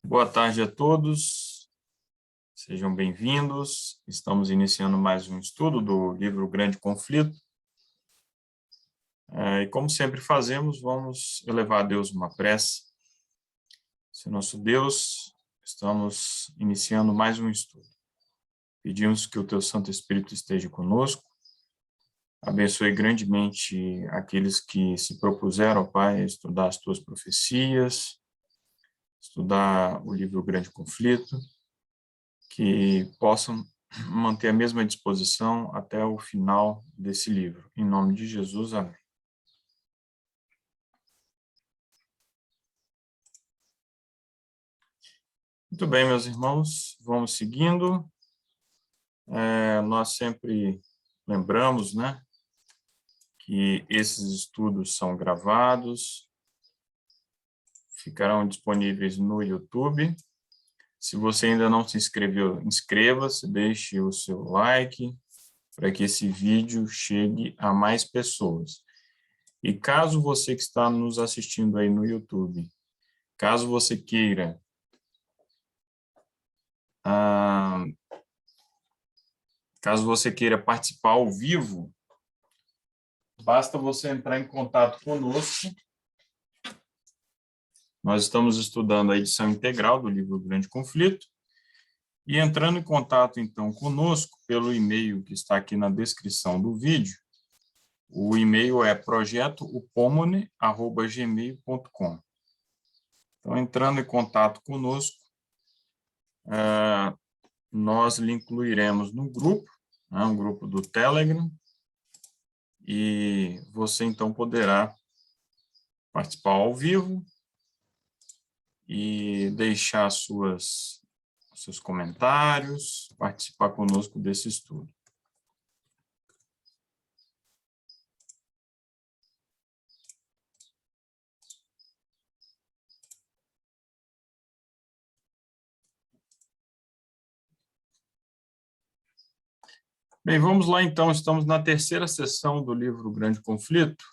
Boa tarde a todos, sejam bem-vindos. Estamos iniciando mais um estudo do livro Grande Conflito. E como sempre fazemos, vamos elevar a Deus uma prece. Senhor nosso Deus, estamos iniciando mais um estudo. Pedimos que o Teu Santo Espírito esteja conosco, abençoe grandemente aqueles que se propuseram, Pai, a estudar as Tuas profecias, estudar o livro Grande Conflito, que possam manter a mesma disposição até o final desse livro. Em nome de Jesus, amém. Muito bem, meus irmãos, vamos seguindo. Nós sempre lembramos, né, que esses estudos são gravados, ficarão disponíveis no YouTube. Se você ainda não se inscreveu, inscreva-se, deixe o seu like, para que esse vídeo chegue a mais pessoas. E caso você que está nos assistindo aí no YouTube, caso você queira participar ao vivo, basta você entrar em contato conosco. Nós estamos estudando a edição integral do livro Grande Conflito, e entrando em contato, então, conosco pelo e-mail que está aqui na descrição do vídeo. O e-mail é projetoupomone@gmail.com. Então, entrando em contato conosco, nós lhe incluiremos no grupo, um grupo do Telegram, e você, então, poderá participar ao vivo e deixar seus comentários, participar conosco desse estudo. Bem, vamos lá, então, estamos na terceira sessão do livro Grande Conflito.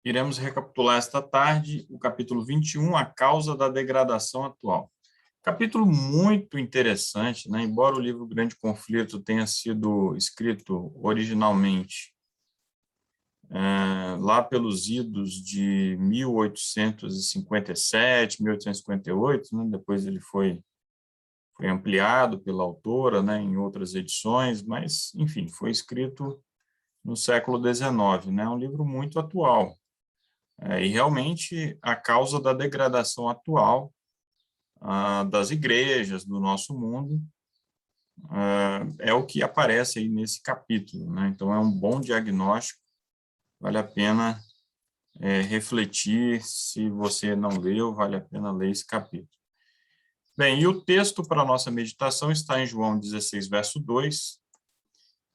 Iremos recapitular esta tarde o capítulo 21, a causa da degradação atual. Capítulo muito interessante, né? Embora o livro Grande Conflito tenha sido escrito originalmente lá pelos idos de 1857, 1858, né? Depois ele foi ampliado pela autora, né, em outras edições, mas, enfim, foi escrito no século XIX, né? Um livro muito atual. E realmente a causa da degradação atual das igrejas do nosso mundo é o que aparece aí nesse capítulo, né? Então é um bom diagnóstico, vale a pena refletir. Se você não leu, vale a pena ler esse capítulo. Bem, e o texto para a nossa meditação está em João 16, verso 2.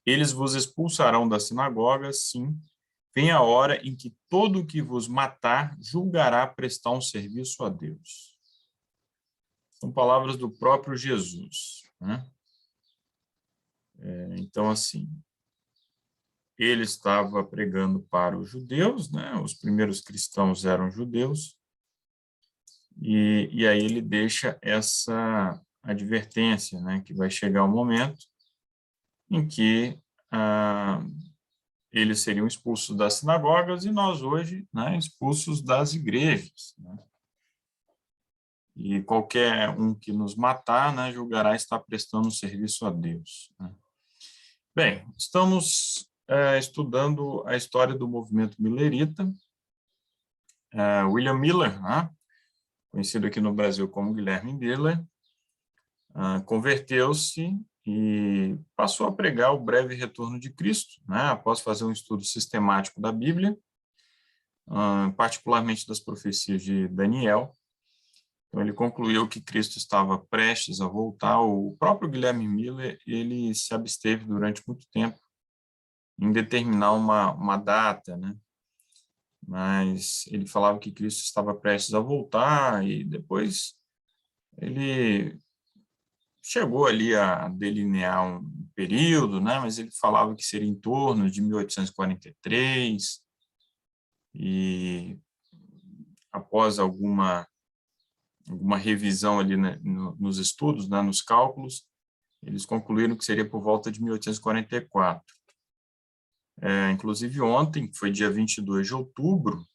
Eles vos expulsarão da sinagoga, sim, vem a hora em que todo o que vos matar julgará prestar um serviço a Deus. São palavras do próprio Jesus, né? Então, assim, ele estava pregando para os judeus, né? Os primeiros cristãos eram judeus, e aí ele deixa essa advertência, né? Que vai chegar um momento em que eles seriam expulsos das sinagogas e nós hoje, né, expulsos das igrejas, né? E qualquer um que nos matar, né, julgará estar prestando um serviço a Deus, né? Bem, estamos estudando a história do movimento millerita. William Miller, né, conhecido aqui no Brasil como Guilherme Miller, converteu-se e passou a pregar o breve retorno de Cristo, né, após fazer um estudo sistemático da Bíblia, particularmente das profecias de Daniel. Então, ele concluiu que Cristo estava prestes a voltar. O próprio Guilherme Miller, ele se absteve durante muito tempo em determinar uma data, né? Mas ele falava que Cristo estava prestes a voltar, e depois ele chegou ali a delinear um período, né? Mas ele falava que seria em torno de 1843. e após alguma revisão ali, né, nos estudos, né, nos cálculos, eles concluíram que seria por volta de 1844. Inclusive ontem, que foi dia 22 de outubro,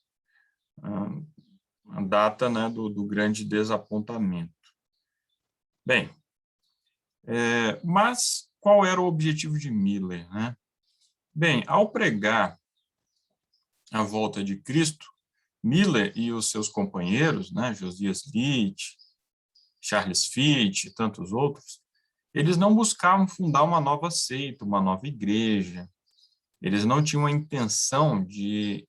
a data, né, do grande desapontamento. Bem, mas qual era o objetivo de Miller, né? Bem, ao pregar a volta de Cristo, Miller e os seus companheiros, né, Josias Litt, Charles Fichte e tantos outros, eles não buscavam fundar uma nova seita, uma nova igreja. Eles não tinham a intenção de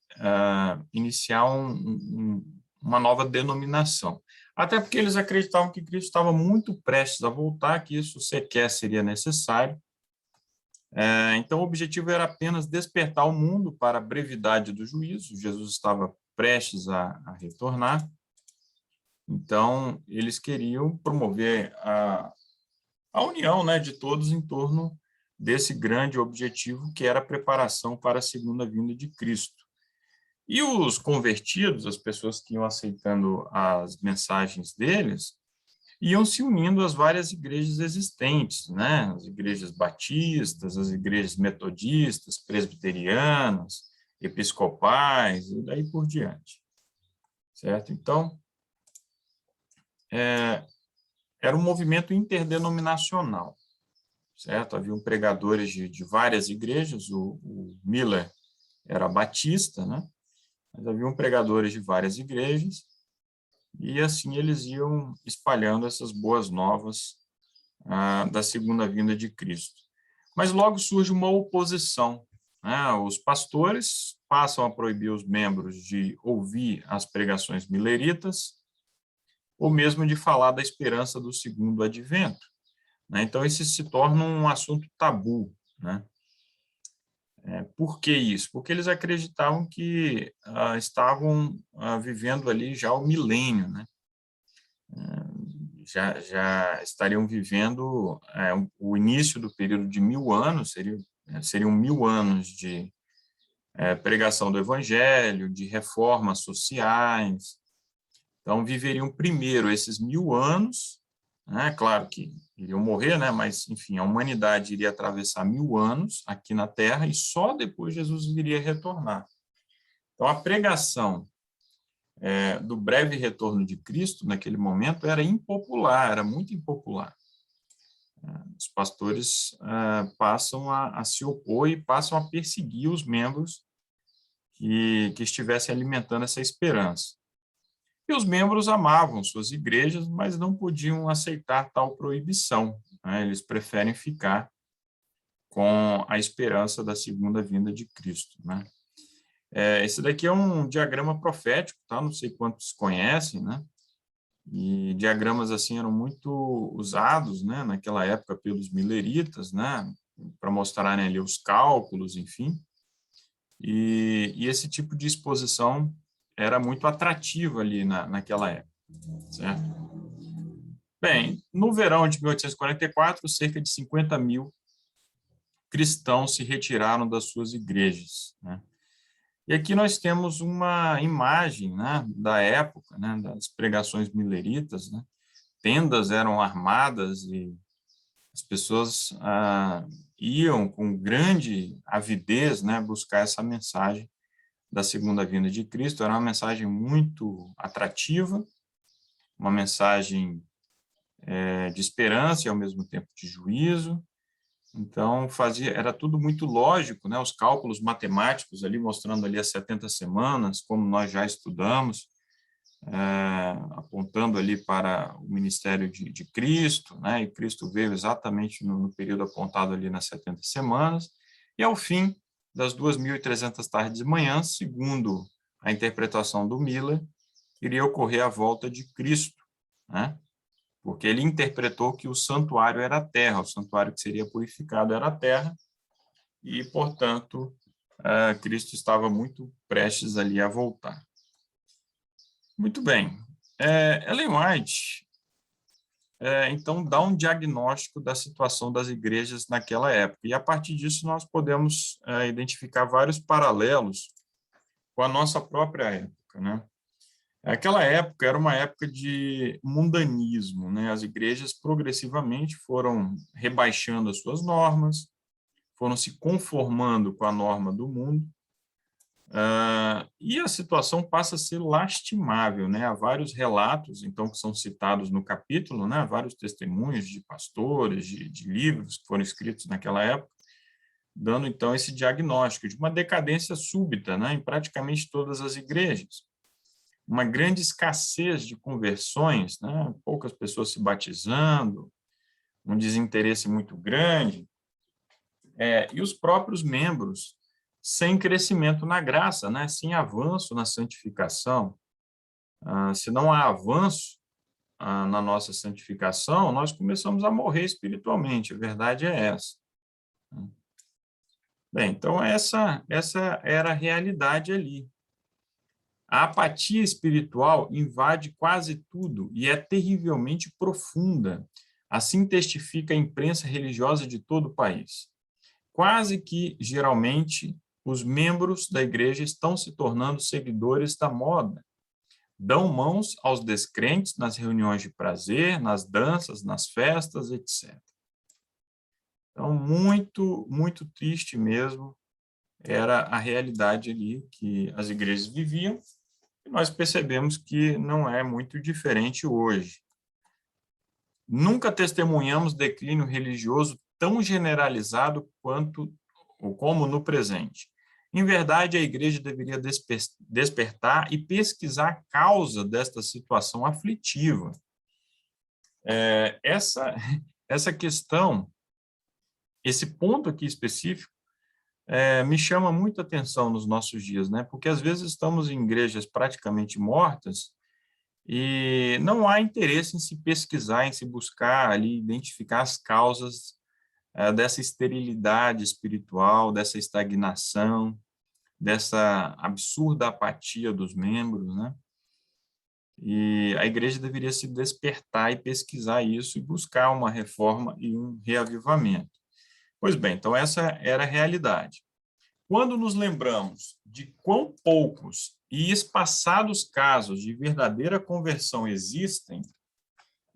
iniciar uma nova denominação. Até porque eles acreditavam que Cristo estava muito prestes a voltar, que isso sequer seria necessário. Então, o objetivo era apenas despertar o mundo para a brevidade do juízo. Jesus estava prestes a retornar. Então, eles queriam promover a união, né, de todos em torno desse grande objetivo, que era a preparação para a segunda vinda de Cristo. E os convertidos, as pessoas que iam aceitando as mensagens deles, iam se unindo às várias igrejas existentes, né? As igrejas batistas, as igrejas metodistas, presbiterianas, episcopais, e daí por diante. Certo? Então, era um movimento interdenominacional, certo? Haviam pregadores de várias igrejas, o Miller era batista, né? Mas haviam pregadores de várias igrejas, e assim eles iam espalhando essas boas novas da segunda vinda de Cristo. Mas logo surge uma oposição, né? Os pastores passam a proibir os membros de ouvir as pregações milleritas, ou mesmo de falar da esperança do segundo advento, né? Então, esse se torna um assunto tabu, né? Por que isso? Porque eles acreditavam que estavam vivendo ali já o milênio, né? Já estariam vivendo o início do período de 1000 anos, seriam 1000 anos de pregação do evangelho, de reformas sociais. Então, viveriam primeiro esses 1000 anos, né? Claro que iriam morrer, né? Mas, enfim, a humanidade iria atravessar 1000 anos aqui na Terra e só depois Jesus iria retornar. Então, a pregação do breve retorno de Cristo, naquele momento, era impopular, era muito impopular. Os pastores passam a se opor e passam a perseguir os membros que estivessem alimentando essa esperança. E os membros amavam suas igrejas, mas não podiam aceitar tal proibição, né? Eles preferem ficar com a esperança da segunda vinda de Cristo, né? Esse daqui é um diagrama profético, tá? Não sei quantos conhecem, né? E diagramas assim eram muito usados, né, naquela época pelos milleritas, né, para mostrarem ali os cálculos, enfim. E esse tipo de exposição era muito atrativa ali naquela época, certo? Bem, no verão de 1844, cerca de 50.000 cristãos se retiraram das suas igrejas, né? E aqui nós temos uma imagem, né, da época, né, das pregações milleritas, né? Tendas eram armadas e as pessoas iam com grande avidez, né, buscar essa mensagem da segunda vinda de Cristo. Era uma mensagem muito atrativa, uma mensagem de esperança e ao mesmo tempo de juízo. Então, era tudo muito lógico, né? Os cálculos matemáticos ali, mostrando ali as 70 semanas, como nós já estudamos, apontando ali para o ministério de Cristo, né? E Cristo veio exatamente no período apontado ali nas 70 semanas, e ao fim das 2.300 tardes e manhãs, segundo a interpretação do Miller, iria ocorrer a volta de Cristo, né? Porque ele interpretou que o santuário era a terra, o santuário que seria purificado era a terra, e, portanto, Cristo estava muito prestes ali a voltar. Muito bem. Ellen White, então, dá um diagnóstico da situação das igrejas naquela época, e, a partir disso, nós podemos identificar vários paralelos com a nossa própria época, né? Aquela época era uma época de mundanismo, né? As igrejas progressivamente foram rebaixando as suas normas, foram se conformando com a norma do mundo, e a situação passa a ser lastimável, né? Há vários relatos, então, que são citados no capítulo, né? Vários testemunhos de pastores, de livros que foram escritos naquela época, dando, então, esse diagnóstico de uma decadência súbita, né? Em praticamente todas as igrejas. Uma grande escassez de conversões, né? Poucas pessoas se batizando, um desinteresse muito grande, e os próprios membros sem crescimento na graça, né? Sem avanço na santificação. Se não há avanço na nossa santificação, nós começamos a morrer espiritualmente, a verdade é essa. Bem, então essa era a realidade ali. A apatia espiritual invade quase tudo e é terrivelmente profunda. Assim testifica a imprensa religiosa de todo o país. Quase que, geralmente, os membros da igreja estão se tornando seguidores da moda. Dão mãos aos descrentes nas reuniões de prazer, nas danças, nas festas, etc. Então, muito, muito triste mesmo era a realidade ali que as igrejas viviam, e nós percebemos que não é muito diferente hoje. Nunca testemunhamos declínio religioso tão generalizado como no presente. Em verdade, a igreja deveria despertar e pesquisar a causa desta situação aflitiva. Essa questão, esse ponto aqui específico, me chama muita atenção nos nossos dias, né? Porque às vezes estamos em igrejas praticamente mortas e não há interesse em se pesquisar, em se buscar ali, identificar as causas dessa esterilidade espiritual, dessa estagnação, dessa absurda apatia dos membros, né? E a igreja deveria se despertar e pesquisar isso e buscar uma reforma e um reavivamento. Pois bem, então essa era a realidade. Quando nos lembramos de quão poucos e espaçados casos de verdadeira conversão existem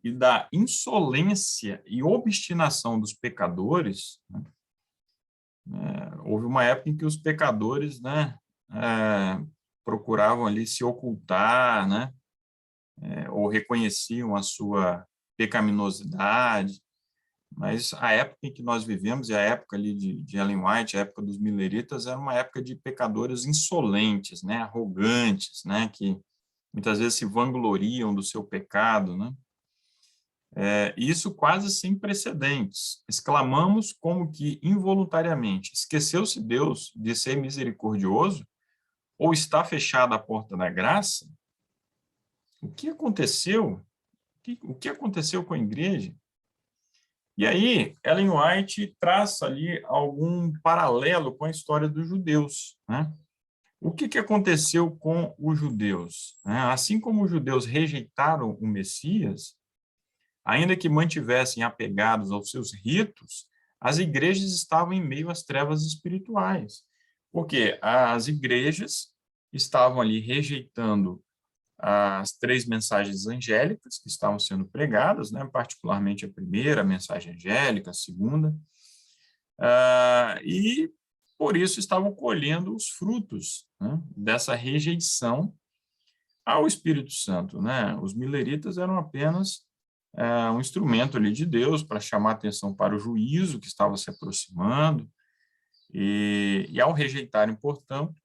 e da insolência e obstinação dos pecadores, né, houve uma época em que os pecadores, né, procuravam ali se ocultar, né, ou reconheciam a sua pecaminosidade, mas a época em que nós vivemos, e a época ali de Ellen White, a época dos Milleritas, era uma época de pecadores insolentes, né, arrogantes, né, que muitas vezes se vangloriam do seu pecado, né? Isso quase sem precedentes. Exclamamos como que involuntariamente, esqueceu-se Deus de ser misericordioso? Ou está fechada a porta da graça? O que aconteceu? O que aconteceu com a igreja? E aí, Ellen White traça ali algum paralelo com a história dos judeus, né? O que aconteceu com os judeus? Assim como os judeus rejeitaram o Messias, ainda que mantivessem apegados aos seus ritos, as igrejas estavam em meio às trevas espirituais, porque as igrejas estavam ali rejeitando as 3 mensagens angélicas que estavam sendo pregadas, né, particularmente a primeira, a mensagem angélica, a segunda, e por isso estavam colhendo os frutos, né, dessa rejeição ao Espírito Santo, né? Os mileritas eram apenas um instrumento ali de Deus para chamar atenção para o juízo que estava se aproximando, e ao rejeitarem, portanto,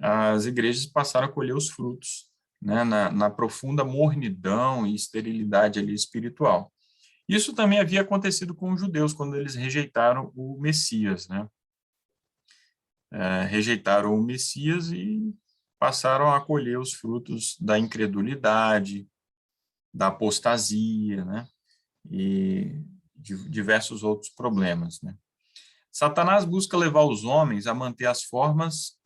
as igrejas passaram a colher os frutos, né, na profunda mornidão e esterilidade ali espiritual. Isso também havia acontecido com os judeus quando eles rejeitaram o Messias, né? Rejeitaram o Messias e passaram a colher os frutos da incredulidade, da apostasia, né? E de diversos outros problemas, né? Satanás busca levar os homens a manter as formas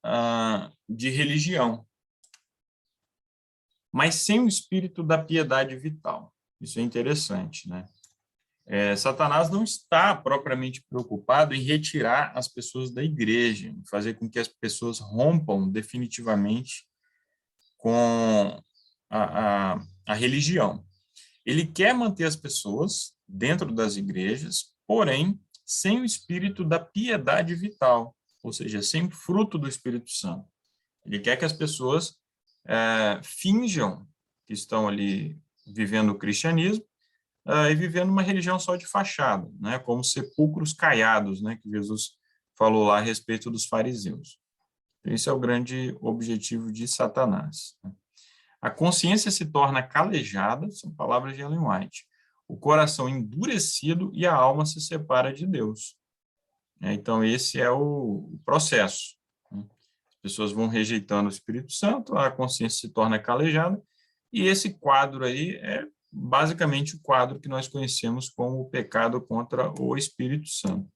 de religião, mas sem o espírito da piedade vital. Isso é interessante, né? Satanás não está propriamente preocupado em retirar as pessoas da igreja, em fazer com que as pessoas rompam definitivamente com a religião. Ele quer manter as pessoas dentro das igrejas, porém, sem o espírito da piedade vital, ou seja, sem o fruto do Espírito Santo. Ele quer que as pessoas finjam que estão ali vivendo o cristianismo e vivendo uma religião só de fachada, né, como sepulcros caiados, né, que Jesus falou lá a respeito dos fariseus. Esse é o grande objetivo de Satanás. A consciência se torna calejada, são palavras de Ellen White, o coração endurecido e a alma se separa de Deus. Então, esse é o processo. As pessoas vão rejeitando o Espírito Santo, a consciência se torna calejada, e esse quadro aí é basicamente o quadro que nós conhecemos como o pecado contra o Espírito Santo.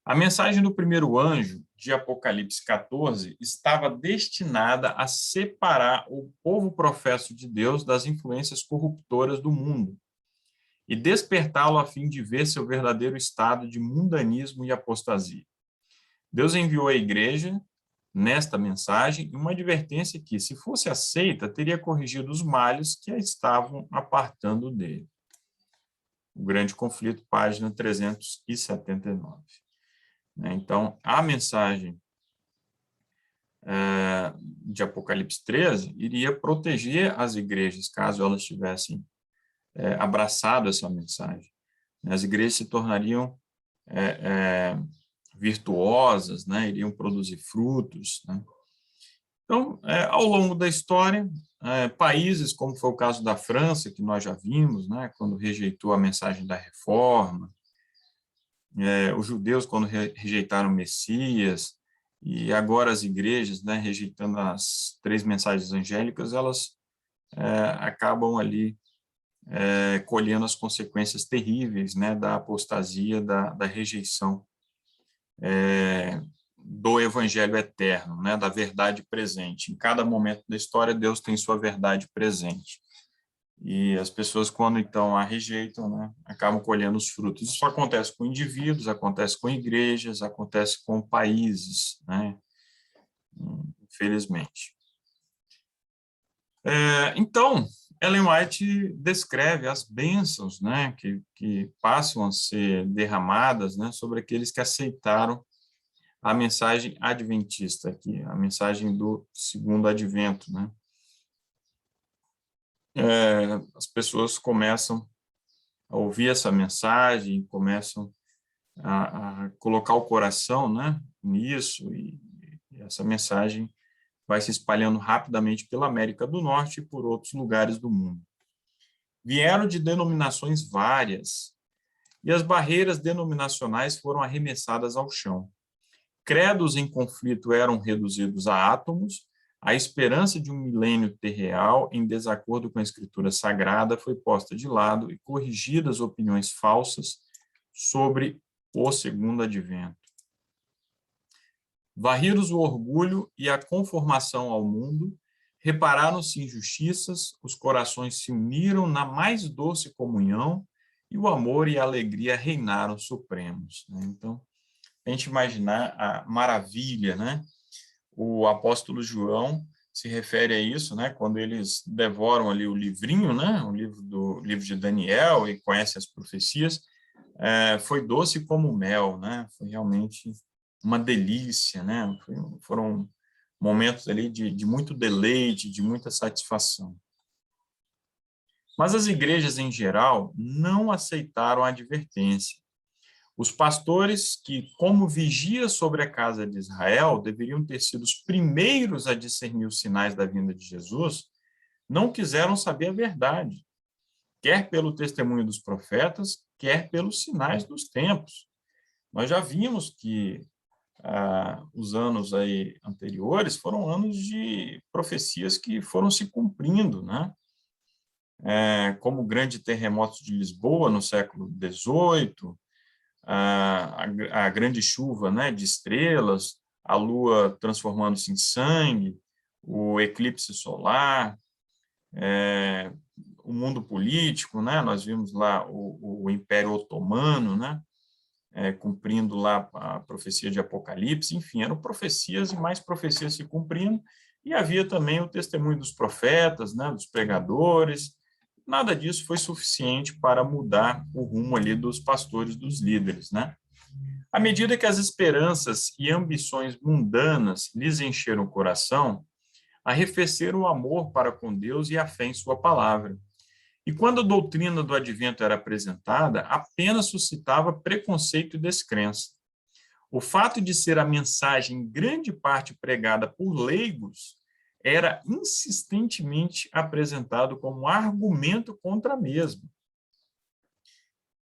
A mensagem do primeiro anjo, de Apocalipse 14, estava destinada a separar o povo professo de Deus das influências corruptoras do mundo e despertá-lo a fim de ver seu verdadeiro estado de mundanismo e apostasia. Deus enviou à igreja, nesta mensagem, uma advertência que, se fosse aceita, teria corrigido os males que a estavam apartando dele. O Grande Conflito, página 379. Então, a mensagem de Apocalipse 13 iria proteger as igrejas, caso elas tivessem abraçado essa mensagem. As igrejas se tornariam virtuosas, né? Iriam produzir frutos. Né? Então, ao longo da história, países, como foi o caso da França, que nós já vimos, né? Quando rejeitou a mensagem da reforma, os judeus, quando rejeitaram o Messias, e agora as igrejas, né, rejeitando as 3 mensagens angélicas, elas acabam ali colhendo as consequências terríveis, né, da apostasia, da rejeição do evangelho eterno, né, da verdade presente. Em cada momento da história, Deus tem sua verdade presente. E as pessoas, quando então a rejeitam, né, acabam colhendo os frutos. Isso acontece com indivíduos, acontece com igrejas, acontece com países, né, infelizmente. Então, Ellen White descreve as bênçãos, né, que passam a ser derramadas, né, sobre aqueles que aceitaram a mensagem adventista, aqui, a mensagem do segundo advento, né. As pessoas começam a ouvir essa mensagem, começam a colocar o coração, né, nisso, e essa mensagem vai se espalhando rapidamente pela América do Norte e por outros lugares do mundo. Vieram de denominações várias, e as barreiras denominacionais foram arremessadas ao chão. Credos em conflito eram reduzidos a átomos, a esperança de um milênio terreal, em desacordo com a Escritura Sagrada, foi posta de lado e corrigidas opiniões falsas sobre o segundo advento. Varridos o orgulho e a conformação ao mundo, repararam-se injustiças, os corações se uniram na mais doce comunhão e o amor e a alegria reinaram supremos. Então, a gente imaginar a maravilha, né? O apóstolo João se refere a isso, né? Quando eles devoram ali o livrinho, né? O livro de Daniel e conhecem as profecias, foi doce como mel, né? Foi realmente uma delícia, né? Foram momentos ali de muito deleite, de muita satisfação. Mas as igrejas, em geral, não aceitaram a advertência. Os pastores que, como vigias sobre a casa de Israel, deveriam ter sido os primeiros a discernir os sinais da vinda de Jesus, não quiseram saber a verdade, quer pelo testemunho dos profetas, quer pelos sinais dos tempos. Nós já vimos que os anos aí anteriores foram anos de profecias que foram se cumprindo, né? Como o grande terremoto de Lisboa no século XVIII, a grande chuva, né, de estrelas, a lua transformando-se em sangue, o eclipse solar, o mundo político, né? Nós vimos lá o Império Otomano, né? Cumprindo lá a profecia de Apocalipse, enfim, eram profecias e mais profecias se cumprindo, e havia também o testemunho dos profetas, né, dos pregadores. Nada disso foi suficiente para mudar o rumo ali dos pastores, dos líderes, né? À medida que as esperanças e ambições mundanas lhes encheram o coração, arrefeceram o amor para com Deus e a fé em sua palavra. E quando a doutrina do advento era apresentada, apenas suscitava preconceito e descrença. O fato de ser a mensagem em grande parte pregada por leigos era insistentemente apresentado como argumento contra a mesma.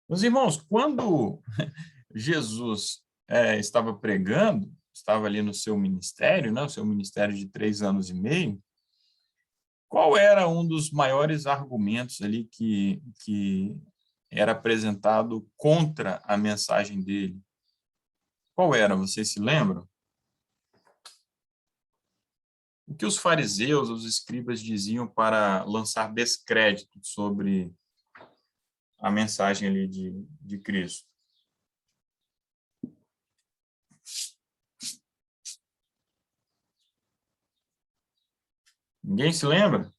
Meus irmãos, quando Jesus estava pregando, estava ali no seu ministério, né, o seu ministério de 3 anos e meio, qual era um dos maiores argumentos ali que era apresentado contra a mensagem dele? Qual era? Vocês se lembram? O que os fariseus, os escribas diziam para lançar descrédito sobre a mensagem ali de Cristo? Ninguém se lembra?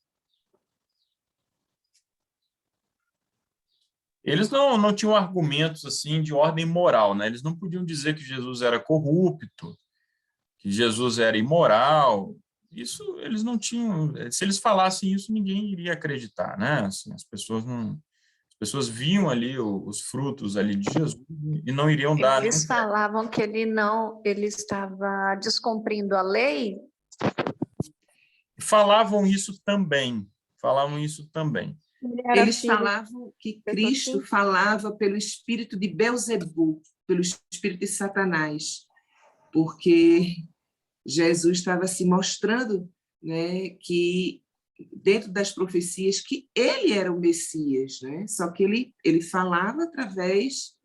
Eles não tinham argumentos assim de ordem moral, né? Eles não podiam dizer que Jesus era corrupto, que Jesus era imoral. Isso eles não tinham. Se eles falassem isso, ninguém iria acreditar, né? Assim, as pessoas viam ali os frutos ali de Jesus e não iriam dar nenhum. Eles falavam que ele estava descumprindo a lei. Falavam isso também. Eles falavam que Cristo falava pelo espírito de Belzebu, pelo espírito de Satanás, porque Jesus estava se mostrando, né, que dentro das profecias que ele era o Messias, né? Só que ele falava através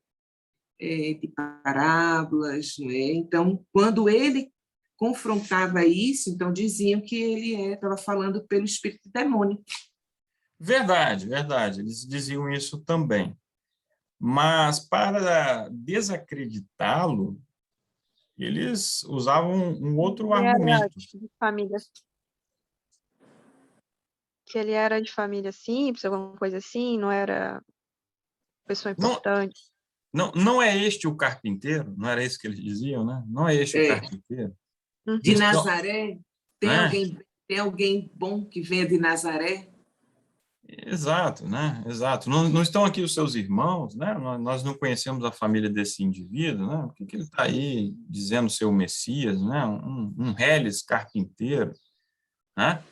de parábolas, né? Então, quando ele confrontava isso, então diziam que ele estava falando pelo espírito demônico. Verdade, verdade. Eles diziam isso também. Mas para desacreditá-lo, eles usavam um outro argumento. De família. Que ele era de família simples, alguma coisa assim, não era pessoa importante. Não é este o carpinteiro? Não era isso que eles diziam, né? Não é este o carpinteiro. De Nazaré? Né? Tem alguém bom que venha de Nazaré? Exato, né? Exato. Não estão aqui os seus irmãos, né? Nós não conhecemos a família desse indivíduo, né? Por que ele está aí dizendo ser o Messias, né? Um reles carpinteiro, né?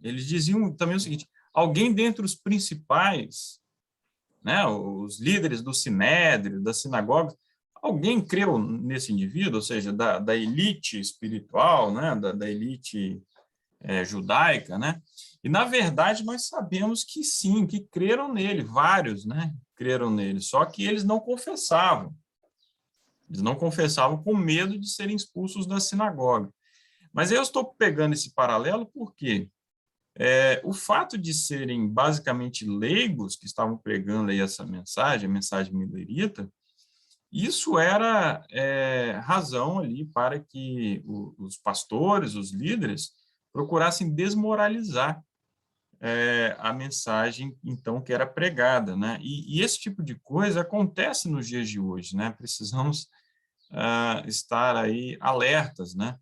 Eles diziam também o seguinte: alguém dentre os principais, né? Os líderes do sinédrio, das sinagogas, alguém creu nesse indivíduo, ou seja, da elite espiritual, né? Da elite judaica, né? E, na verdade, nós sabemos que sim, que creram nele, vários, né? Creram nele, só que eles não confessavam. Eles não confessavam com medo de serem expulsos da sinagoga. Mas eu estou pegando esse paralelo porque o fato de serem basicamente leigos que estavam pregando aí essa mensagem, a mensagem milerita, isso era razão ali para que os pastores, os líderes, procurassem desmoralizar a mensagem, então, que era pregada, né? E esse tipo de coisa acontece nos dias de hoje, né? Precisamos estar aí alertas, né?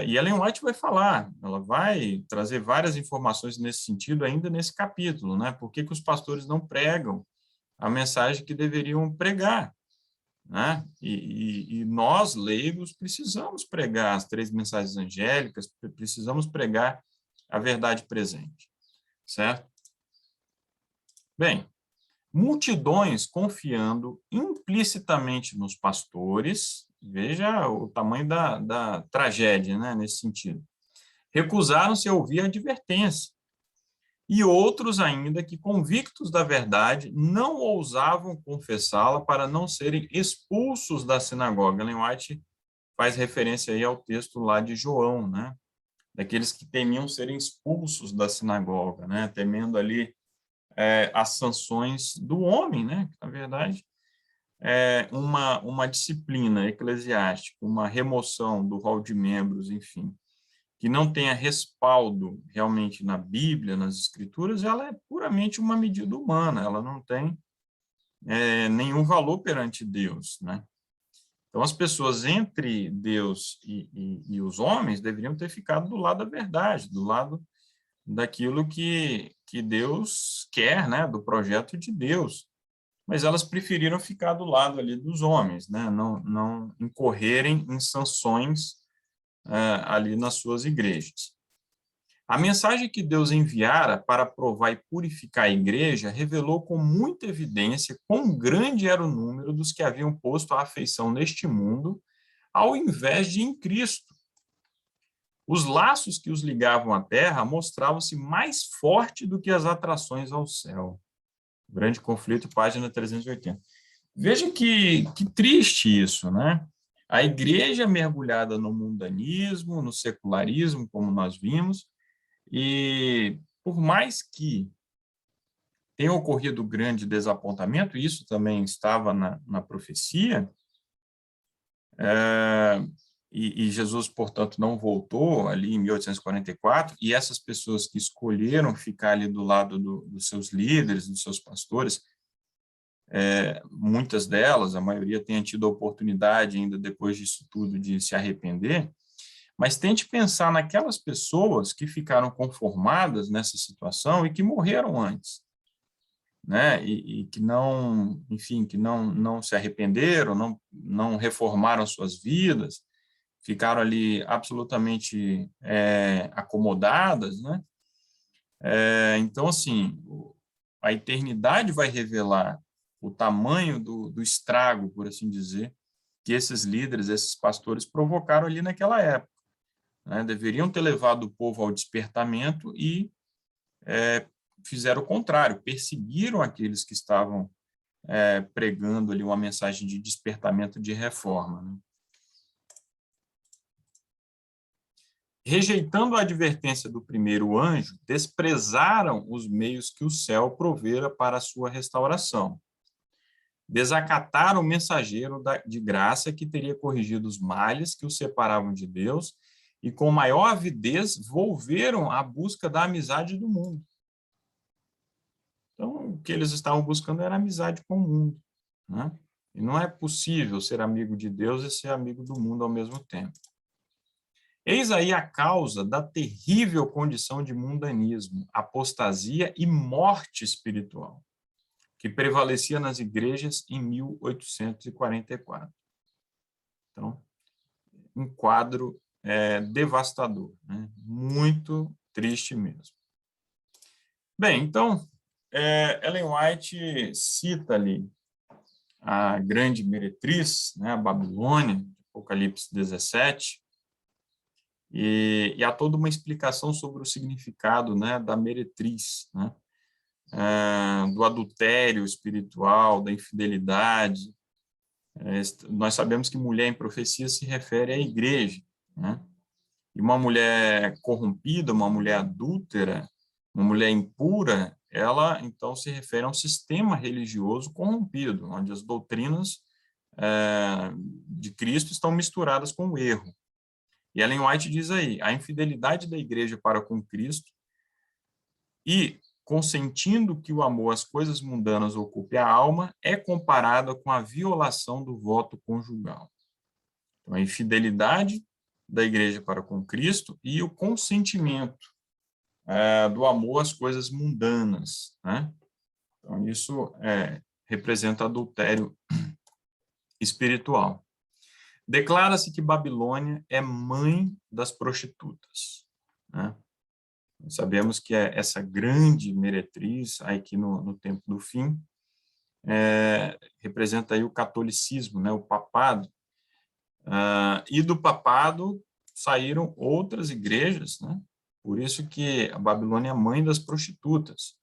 E Ellen White vai falar, ela vai trazer várias informações nesse sentido ainda nesse capítulo, né? Por que os pastores não pregam a mensagem que deveriam pregar, né? E nós, leigos, precisamos pregar as 3 mensagens angélicas, precisamos pregar a verdade presente, certo? Bem, multidões confiando implicitamente nos pastores, veja o tamanho da tragédia, né, nesse sentido, recusaram-se a ouvir a advertência, e outros ainda que, convictos da verdade, não ousavam confessá-la para não serem expulsos da sinagoga. Ellen White faz referência aí ao texto lá de João, né? daqueles que temiam serem expulsos da sinagoga, né? Temendo ali as sanções do homem, né? Na verdade, uma disciplina eclesiástica, uma remoção do rol de membros, enfim, que não tenha respaldo realmente na Bíblia, nas Escrituras, ela é puramente uma medida humana, ela não tem nenhum valor perante Deus, né? Então, as pessoas entre Deus e os homens deveriam ter ficado do lado da verdade, do lado daquilo que Deus quer, né, do projeto de Deus. Mas elas preferiram ficar do lado ali dos homens, né, não incorrerem em sanções ali nas suas igrejas. A mensagem que Deus enviara para provar e purificar a igreja revelou com muita evidência quão grande era o número dos que haviam posto a afeição neste mundo, ao invés de em Cristo. Os laços que os ligavam à terra mostravam-se mais fortes do que as atrações ao céu. Grande Conflito, página 380. Veja que triste isso, né? A igreja mergulhada no mundanismo, no secularismo, como nós vimos, e por mais que tenha ocorrido grande desapontamento, isso também estava na profecia, e Jesus, portanto, não voltou ali em 1844, e essas pessoas que escolheram ficar ali do lado dos seus líderes, dos seus pastores, muitas delas, a maioria tenha tido a oportunidade ainda depois disso tudo de se arrepender, mas tente pensar naquelas pessoas que ficaram conformadas nessa situação e que morreram antes, né? E que não, enfim, que não se arrependeram, não reformaram suas vidas, ficaram ali absolutamente acomodadas, né? Então, assim, a eternidade vai revelar o tamanho do estrago, por assim dizer, que esses líderes, esses pastores provocaram ali naquela época, né? Deveriam ter levado o povo ao despertamento e fizeram o contrário, perseguiram aqueles que estavam pregando ali uma mensagem de despertamento, de reforma, né? Rejeitando a advertência do primeiro anjo, desprezaram os meios que o céu provera para a sua restauração. Desacataram o mensageiro de graça que teria corrigido os males que os separavam de Deus e, com maior avidez, volveram à busca da amizade do mundo. Então, o que eles estavam buscando era amizade com o mundo, né? E não é possível ser amigo de Deus e ser amigo do mundo ao mesmo tempo. Eis aí a causa da terrível condição de mundanismo, apostasia e morte espiritual, que prevalecia nas igrejas em 1844. Então, um quadro devastador, né? Muito triste mesmo. Bem, então, Ellen White cita ali a grande meretriz, né, a Babilônia, Apocalipse 17, e há toda uma explicação sobre o significado, né, da meretriz, né, do adultério espiritual, da infidelidade. Nós sabemos que mulher em profecia se refere à igreja, né? E uma mulher corrompida, uma mulher adúltera, uma mulher impura, ela então se refere a um sistema religioso corrompido, onde as doutrinas de Cristo estão misturadas com o erro. E Ellen White diz aí, a infidelidade da igreja para com Cristo e consentindo que o amor às coisas mundanas ocupe a alma é comparada com a violação do voto conjugal. Então, a infidelidade da igreja para com Cristo e o consentimento do amor às coisas mundanas, né? Então, isso representa adultério espiritual. Declara-se que Babilônia é mãe das prostitutas, né? Sabemos que essa grande meretriz, aí que no tempo do fim, representa aí o catolicismo, né? O papado. E do papado saíram outras igrejas, né? Por isso que a Babilônia é a mãe das prostitutas.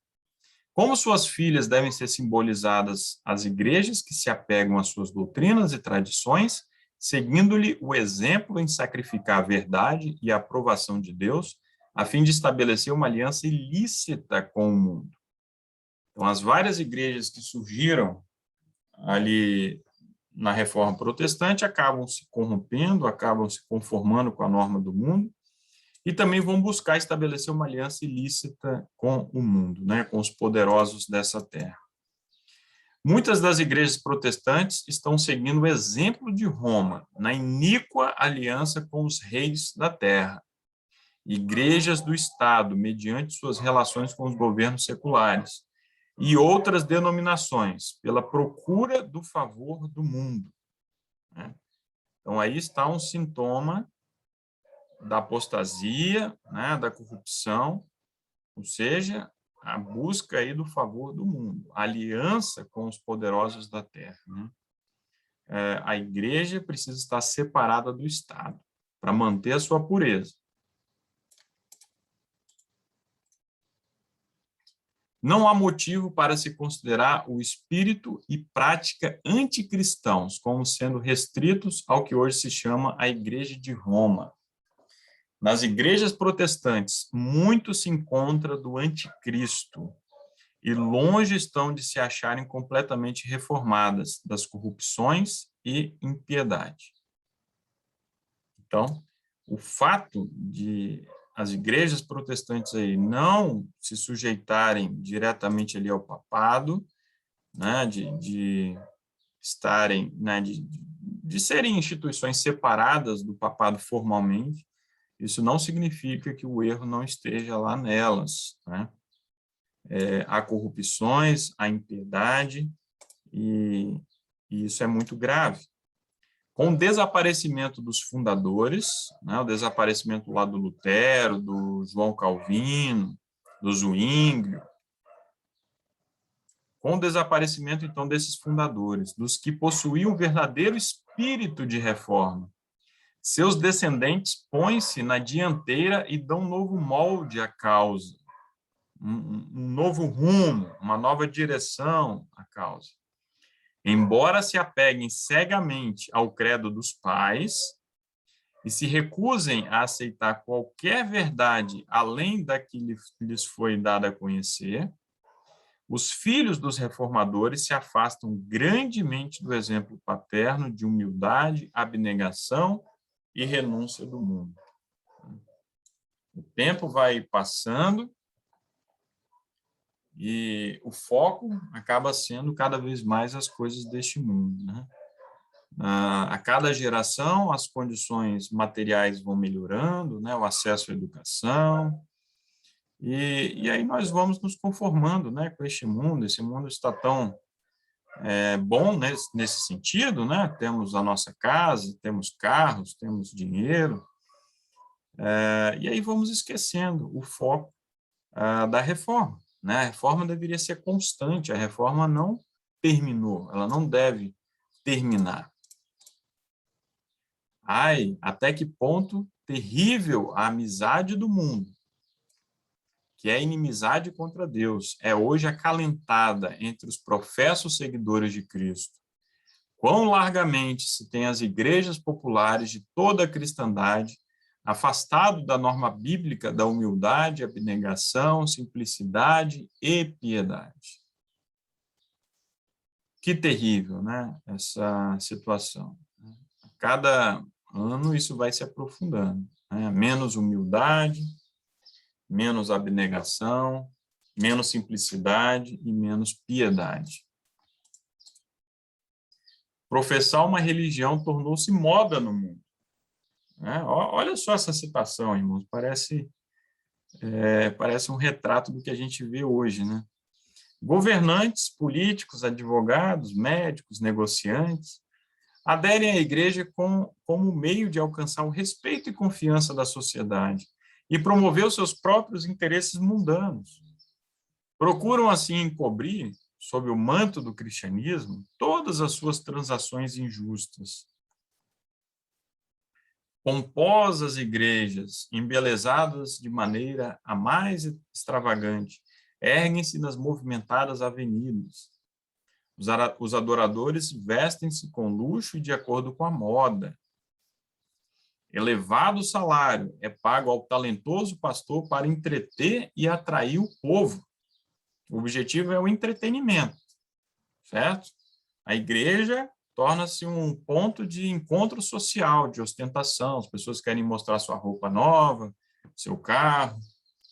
Como suas filhas devem ser simbolizadas as igrejas que se apegam às suas doutrinas e tradições, seguindo-lhe o exemplo em sacrificar a verdade e a aprovação de Deus, a fim de estabelecer uma aliança ilícita com o mundo. Então, as várias igrejas que surgiram ali na Reforma Protestante acabam se corrompendo, acabam se conformando com a norma do mundo, e também vão buscar estabelecer uma aliança ilícita com o mundo, né, com os poderosos dessa terra. Muitas das igrejas protestantes estão seguindo o exemplo de Roma, na iníqua aliança com os reis da terra, igrejas do Estado, mediante suas relações com os governos seculares, e outras denominações, pela procura do favor do mundo, né? Então, aí está um sintoma da apostasia, né, da corrupção, ou seja, a busca aí do favor do mundo, a aliança com os poderosos da terra, né? A igreja precisa estar separada do Estado para manter a sua pureza. Não há motivo para se considerar o espírito e prática anticristãos como sendo restritos ao que hoje se chama a Igreja de Roma. Nas igrejas protestantes, muito se encontra do anticristo, e longe estão de se acharem completamente reformadas das corrupções e impiedade. Então, o fato de as igrejas protestantes aí não se sujeitarem diretamente ali ao papado, né, de estarem, né, de serem instituições separadas do papado formalmente, isso não significa que o erro não esteja lá nelas, né? Há corrupções, há impiedade, e isso é muito grave. Com o desaparecimento dos fundadores, né, o desaparecimento lá do Lutero, do João Calvino, do Zwinglio, com o desaparecimento, então, desses fundadores, dos que possuíam o verdadeiro espírito de reforma, seus descendentes põem-se na dianteira e dão um novo molde à causa, um novo rumo, uma nova direção à causa. Embora se apeguem cegamente ao credo dos pais e se recusem a aceitar qualquer verdade além da que lhes foi dada a conhecer, os filhos dos reformadores se afastam grandemente do exemplo paterno de humildade, abnegação e renúncia do mundo. O tempo vai passando e o foco acaba sendo cada vez mais as coisas deste mundo, né? A cada geração, as condições materiais vão melhorando, né? O acesso à educação, e aí nós vamos nos conformando, né, com este mundo. Esse mundo está tão bom nesse sentido, né? Temos a nossa casa, temos carros, temos dinheiro, e aí vamos esquecendo o foco da reforma, né? A reforma deveria ser constante, a reforma não terminou, ela não deve terminar. Ai, até que ponto terrível a amizade do mundo, que é inimizade contra Deus, é hoje acalentada entre os professos seguidores de Cristo. Quão largamente se tem as igrejas populares de toda a cristandade afastado da norma bíblica da humildade, abnegação, simplicidade e piedade. Que terrível, né? Essa situação. A cada ano isso vai se aprofundando, né? Menos humildade, menos abnegação, menos simplicidade e menos piedade. Professar uma religião tornou-se moda no mundo. Olha só essa citação, irmãos, parece um retrato do que a gente vê hoje, né? Governantes, políticos, advogados, médicos, negociantes, aderem à igreja como meio de alcançar o respeito e confiança da sociedade e promover os seus próprios interesses mundanos. Procuram, assim, encobrir, sob o manto do cristianismo, todas as suas transações injustas. Pomposas igrejas, embelezadas de maneira a mais extravagante, erguem-se nas movimentadas avenidas. Os adoradores vestem-se com luxo e de acordo com a moda. Elevado salário é pago ao talentoso pastor para entreter e atrair o povo. O objetivo é o entretenimento, certo? A igreja torna-se um ponto de encontro social, de ostentação. As pessoas querem mostrar sua roupa nova, seu carro,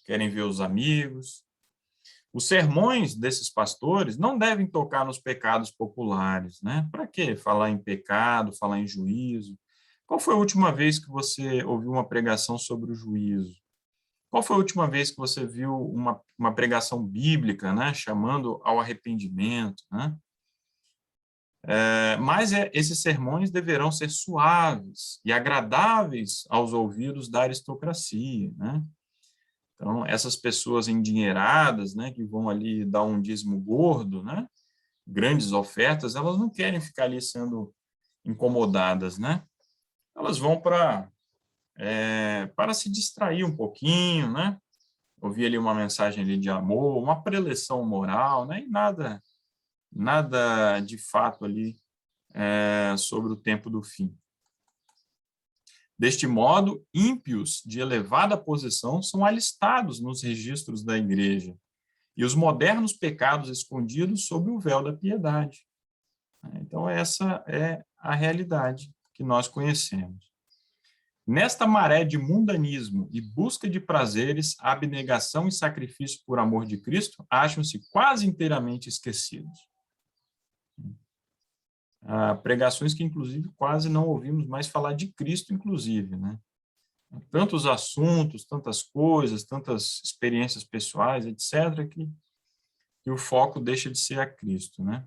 querem ver os amigos. Os sermões desses pastores não devem tocar nos pecados populares, né? Para quê? Falar em pecado, falar em juízo. Qual foi a última vez que você ouviu uma pregação sobre o juízo? Qual foi a última vez que você viu uma pregação bíblica, né, chamando ao arrependimento, né? Mas esses sermões deverão ser suaves e agradáveis aos ouvidos da aristocracia, né? Então, essas pessoas endinheiradas, né, que vão ali dar um dízimo gordo, né, grandes ofertas, elas não querem ficar ali sendo incomodadas, né? Elas vão para se distrair um pouquinho, né? Ouvir ali uma mensagem ali de amor, uma preleção moral, né? E nada de fato ali sobre o tempo do fim. Deste modo, ímpios de elevada posição são alistados nos registros da igreja e os modernos pecados escondidos sob o véu da piedade. Então, essa é a realidade que nós conhecemos. Nesta maré de mundanismo e busca de prazeres, a abnegação e sacrifício por amor de Cristo acham-se quase inteiramente esquecidos. Pregações que, inclusive, quase não ouvimos mais falar de Cristo, inclusive, né? Tantos assuntos, tantas coisas, tantas experiências pessoais, etc., que o foco deixa de ser a Cristo, né?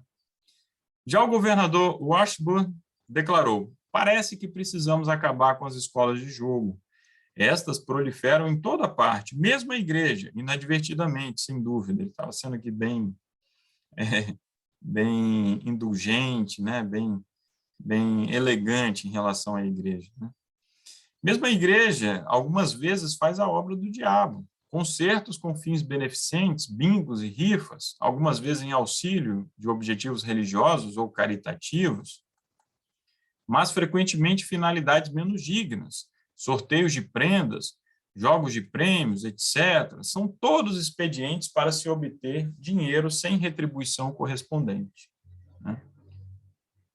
Já o governador Washburn declarou: parece que precisamos acabar com as escolas de jogo. Estas proliferam em toda parte, mesmo a igreja, inadvertidamente, sem dúvida. Ele estava sendo aqui bem indulgente, né? bem elegante em relação à igreja, né? Mesmo a igreja, algumas vezes, faz a obra do diabo. Concertos com fins beneficentes, bingos e rifas, algumas vezes em auxílio de objetivos religiosos ou caritativos, mas frequentemente finalidades menos dignas, sorteios de prendas, jogos de prêmios, etc., são todos expedientes para se obter dinheiro sem retribuição correspondente, né?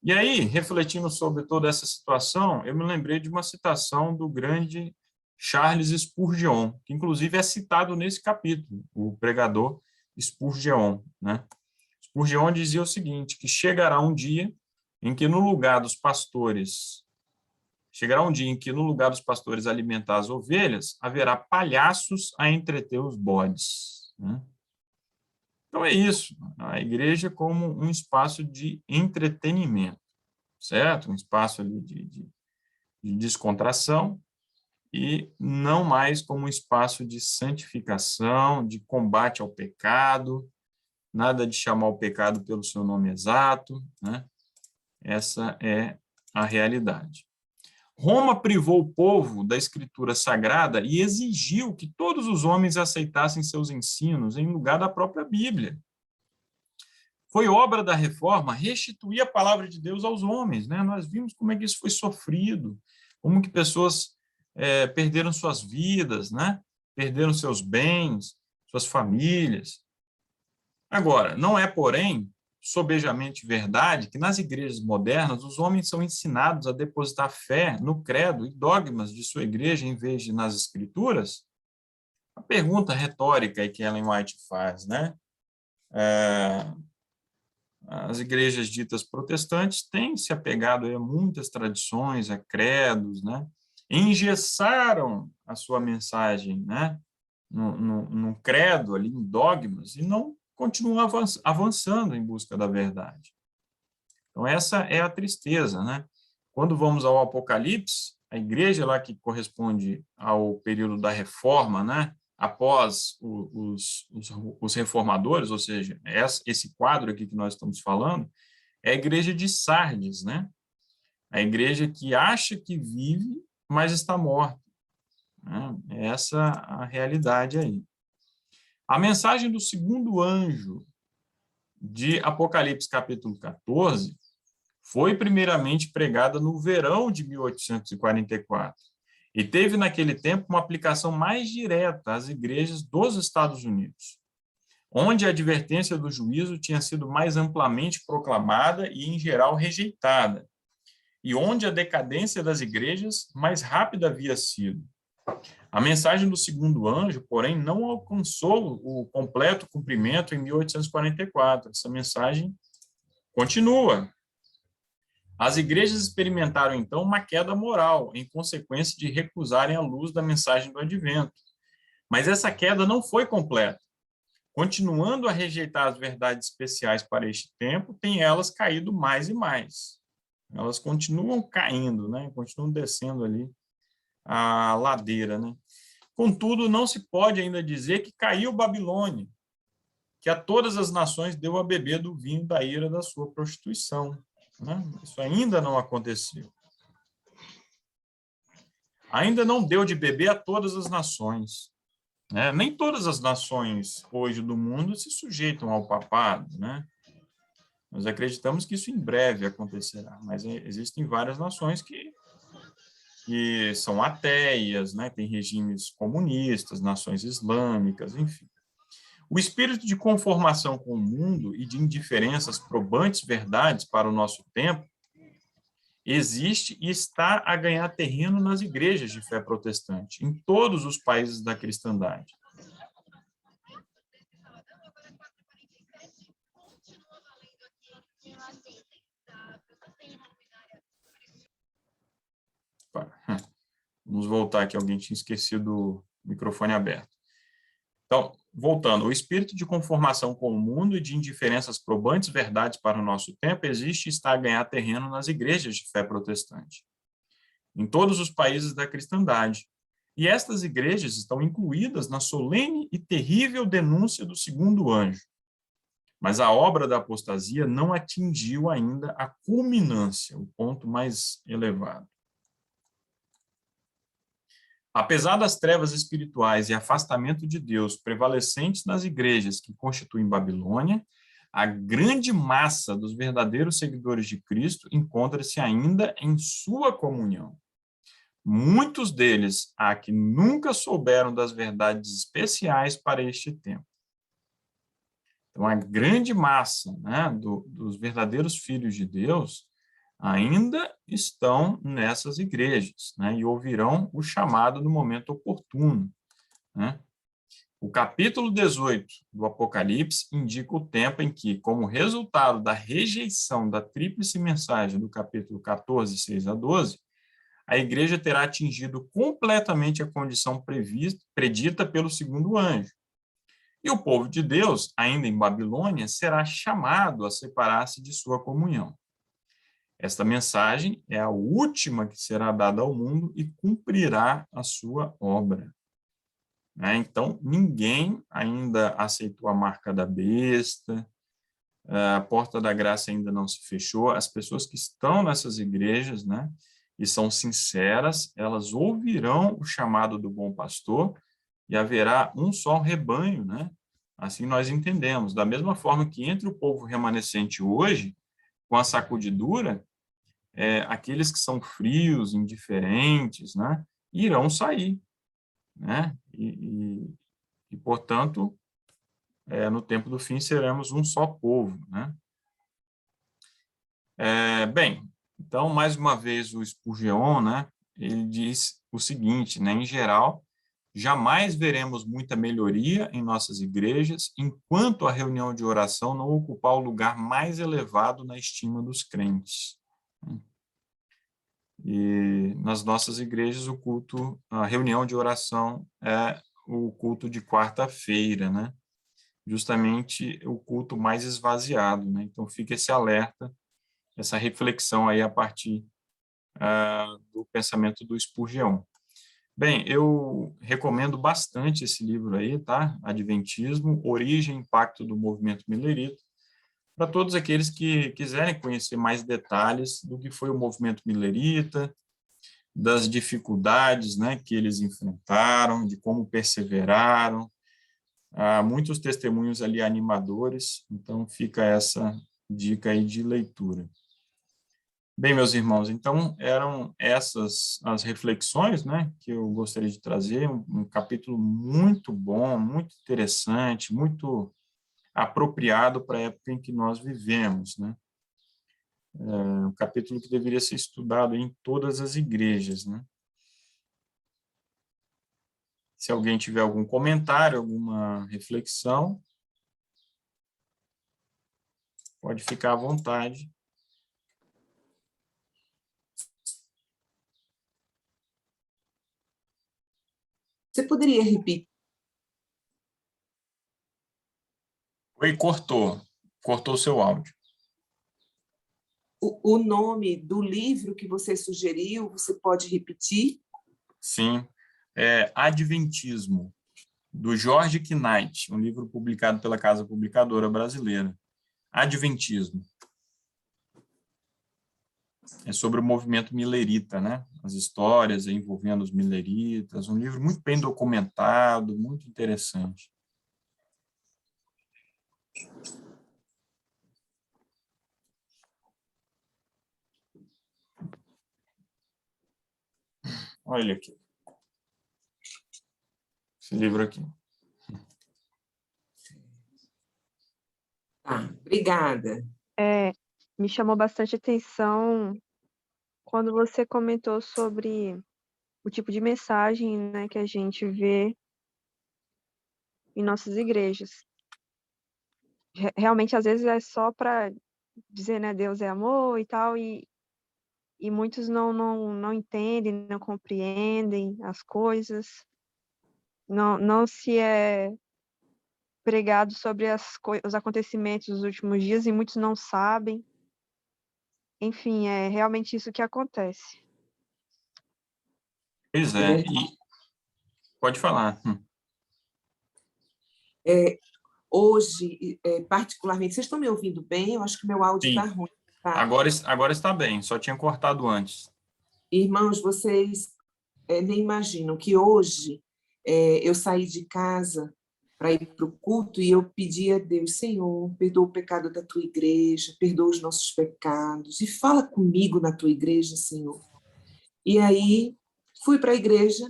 E aí, refletindo sobre toda essa situação, eu me lembrei de uma citação do grande Charles Spurgeon, que inclusive é citado nesse capítulo, o pregador Spurgeon, né? Spurgeon dizia o seguinte, que chegará um dia em que no lugar dos pastores alimentar as ovelhas, haverá palhaços a entreter os bodes, né? Então é isso, a igreja como um espaço de entretenimento, certo? Um espaço ali de descontração e não mais como um espaço de santificação, de combate ao pecado, nada de chamar o pecado pelo seu nome exato, né? Essa é a realidade. Roma privou o povo da escritura sagrada e exigiu que todos os homens aceitassem seus ensinos em lugar da própria Bíblia. Foi obra da reforma restituir a palavra de Deus aos homens, né? Nós vimos como é que isso foi sofrido, como que pessoas perderam suas vidas, né? Perderam seus bens, suas famílias. Agora, não é, porém, sobejamente verdade que nas igrejas modernas os homens são ensinados a depositar fé no credo e dogmas de sua igreja em vez de nas escrituras? A pergunta retórica que Ellen White faz, né? As igrejas ditas protestantes têm se apegado a muitas tradições, a credos, né? Engessaram a sua mensagem, né? No credo, ali, em dogmas, e não continuam avançando em busca da verdade. Então, essa é a tristeza, né? Quando vamos ao Apocalipse, a igreja lá que corresponde ao período da reforma, né? Após os reformadores, ou seja, esse quadro aqui que nós estamos falando, é a igreja de Sardes, né? A igreja que acha que vive, mas está morta, né? Essa a realidade aí. A mensagem do segundo anjo de Apocalipse, capítulo 14, foi primeiramente pregada no verão de 1844 e teve, naquele tempo, uma aplicação mais direta às igrejas dos Estados Unidos, onde a advertência do juízo tinha sido mais amplamente proclamada e, em geral, rejeitada, e onde a decadência das igrejas mais rápida havia sido. A mensagem do segundo anjo, porém, não alcançou o completo cumprimento em 1844. Essa mensagem continua. As igrejas experimentaram, então, uma queda moral, em consequência de recusarem a luz da mensagem do advento. Mas essa queda não foi completa. Continuando a rejeitar as verdades especiais para este tempo, têm elas caído mais e mais. Elas continuam caindo, né? Continuam descendo ali a ladeira, né? Contudo, não se pode ainda dizer que caiu Babilônia, que a todas as nações deu a beber do vinho da ira da sua prostituição, né? Isso ainda não aconteceu. Ainda não deu de beber a todas as nações, né? Nem todas as nações hoje do mundo se sujeitam ao papado, né? Nós acreditamos que isso em breve acontecerá, mas existem várias nações que são ateias, né? Tem regimes comunistas, nações islâmicas, enfim. O espírito de conformação com o mundo e de indiferença às probantes verdades para o nosso tempo existe e está a ganhar terreno nas igrejas de fé protestante, em todos os países da cristandade. Vamos voltar aqui, alguém tinha esquecido o microfone aberto. Então, voltando, o espírito de conformação com o mundo e de indiferenças probantes verdades para o nosso tempo existe e está a ganhar terreno nas igrejas de fé protestante, em todos os países da cristandade. E estas igrejas estão incluídas na solene e terrível denúncia do segundo anjo. Mas a obra da apostasia não atingiu ainda a culminância, o ponto mais elevado. Apesar das trevas espirituais e afastamento de Deus prevalecentes nas igrejas que constituem Babilônia, a grande massa dos verdadeiros seguidores de Cristo encontra-se ainda em sua comunhão. Muitos deles há que nunca souberam das verdades especiais para este tempo. Então, a grande massa, né, dos verdadeiros filhos de Deus ainda estão nessas igrejas, né, e ouvirão o chamado no momento oportuno, né? O capítulo 18 do Apocalipse indica o tempo em que, como resultado da rejeição da tríplice mensagem do capítulo 14, 6 a 12, a igreja terá atingido completamente a condição predita pelo segundo anjo. E o povo de Deus, ainda em Babilônia, será chamado a separar-se de sua comunhão. Esta mensagem é a última que será dada ao mundo e cumprirá a sua obra. Então, ninguém ainda aceitou a marca da besta, a porta da graça ainda não se fechou. As pessoas que estão nessas igrejas, né, e são sinceras, elas ouvirão o chamado do bom pastor e haverá um só rebanho, né? Assim nós entendemos. Da mesma forma que entre o povo remanescente hoje, com a sacudidura, aqueles que são frios, indiferentes, né, irão sair, né? E portanto, no tempo do fim seremos um só povo, né? Bem, então, mais uma vez, o Spurgeon, né, ele diz o seguinte, né, em geral, jamais veremos muita melhoria em nossas igrejas enquanto a reunião de oração não ocupar o lugar mais elevado na estima dos crentes. E nas nossas igrejas, o culto, a reunião de oração é o culto de quarta-feira, né? Justamente o culto mais esvaziado, né? Então, fica esse alerta, essa reflexão aí a partir do pensamento do Spurgeon. Bem, eu recomendo bastante esse livro aí, tá? Adventismo, Origem e Impacto do Movimento Millerita, para todos aqueles que quiserem conhecer mais detalhes do que foi o movimento millerita, das dificuldades, né, que eles enfrentaram, de como perseveraram, Há muitos testemunhos ali animadores, então fica essa dica aí de leitura. Bem, meus irmãos, então eram essas as reflexões, né, que eu gostaria de trazer, um capítulo muito bom, muito interessante, muito apropriado para a época em que nós vivemos, né? Um capítulo que deveria ser estudado em todas as igrejas, né? Se alguém tiver algum comentário, alguma reflexão, pode ficar à vontade. Você poderia repetir Oi, cortou o seu áudio. o nome do livro que você sugeriu? Você pode repetir? Sim, Adventismo, do George Knight, um livro publicado pela Casa Publicadora Brasileira. Adventismo. É sobre o movimento milerita, né? As histórias envolvendo os mileritas, um livro muito bem documentado, muito interessante. Olha aqui. Esse livro aqui. Obrigada. Me chamou bastante atenção quando você comentou sobre o tipo de mensagem, né, que a gente vê em nossas igrejas. Realmente, às vezes, é só para dizer, né, Deus é amor e tal, e muitos não entendem, não compreendem as coisas, não se é pregado sobre os acontecimentos dos últimos dias e muitos não sabem. Enfim, é realmente isso que acontece. Pois é, e pode falar. Hoje, particularmente, vocês estão me ouvindo bem? Eu acho que meu áudio está Sim, ruim. Tá? agora está bem, só tinha cortado antes. Irmãos, vocês nem imaginam que hoje eu saí de casa para ir para o culto e eu pedi a Deus, Senhor, perdoa o pecado da tua igreja, perdoa os nossos pecados e fala comigo na tua igreja, Senhor. E aí fui para a igreja.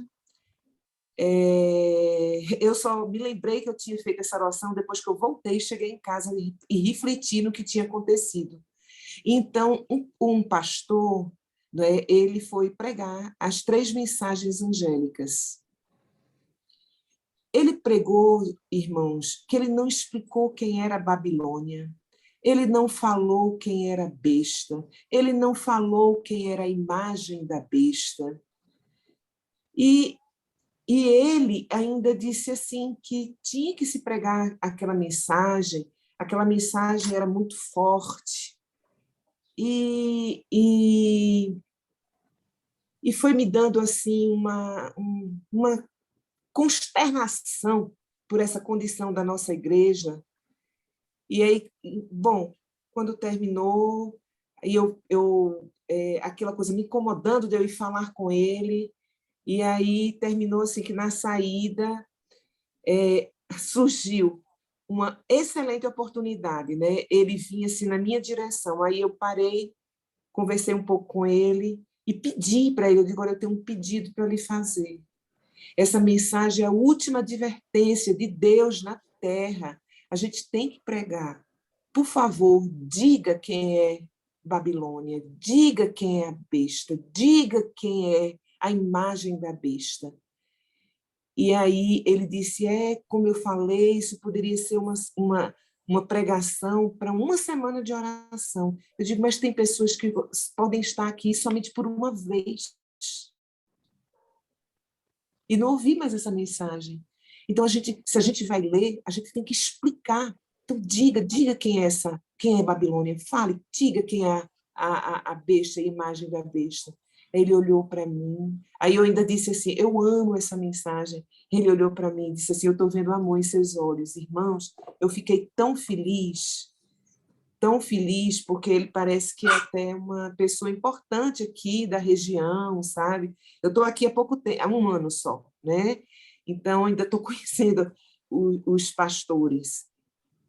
Eu só me lembrei que eu tinha feito essa oração depois que eu voltei, cheguei em casa e refleti no que tinha acontecido. Então, um pastor, né, ele foi pregar as 3 mensagens angélicas. Ele pregou, irmãos, que ele não explicou quem era a Babilônia, ele não falou quem era a besta, ele não falou quem era a imagem da besta. E ele ainda disse assim que tinha que se pregar aquela mensagem era muito forte. E foi me dando assim uma consternação por essa condição da nossa igreja. E aí, bom, quando terminou, aí aquela coisa me incomodando de eu ir falar com ele, e aí terminou assim que na saída surgiu uma excelente oportunidade, né? Ele vinha assim na minha direção, aí eu parei, conversei um pouco com ele e pedi para ele, eu digo, olha, eu tenho um pedido para lhe fazer. Essa mensagem é a última advertência de Deus na terra. A gente tem que pregar. Por favor, diga quem é Babilônia, diga quem é a besta, diga quem é a imagem da besta. E aí ele disse, como eu falei, isso poderia ser uma pregação para uma semana de oração. Eu digo, mas tem pessoas que podem estar aqui somente por uma vez. E não ouvi mais essa mensagem. Então, se a gente vai ler, a gente tem que explicar. Então, diga quem é Babilônia. Fale, diga quem é a besta, a imagem da besta. Ele olhou para mim. Aí eu ainda disse assim, eu amo essa mensagem. Ele olhou para mim e disse assim, eu estou vendo amor em seus olhos. Irmãos, eu fiquei tão feliz, porque ele parece que é até uma pessoa importante aqui da região, sabe? Eu estou aqui há pouco tempo, há um ano só, né? Então, ainda estou conhecendo os pastores.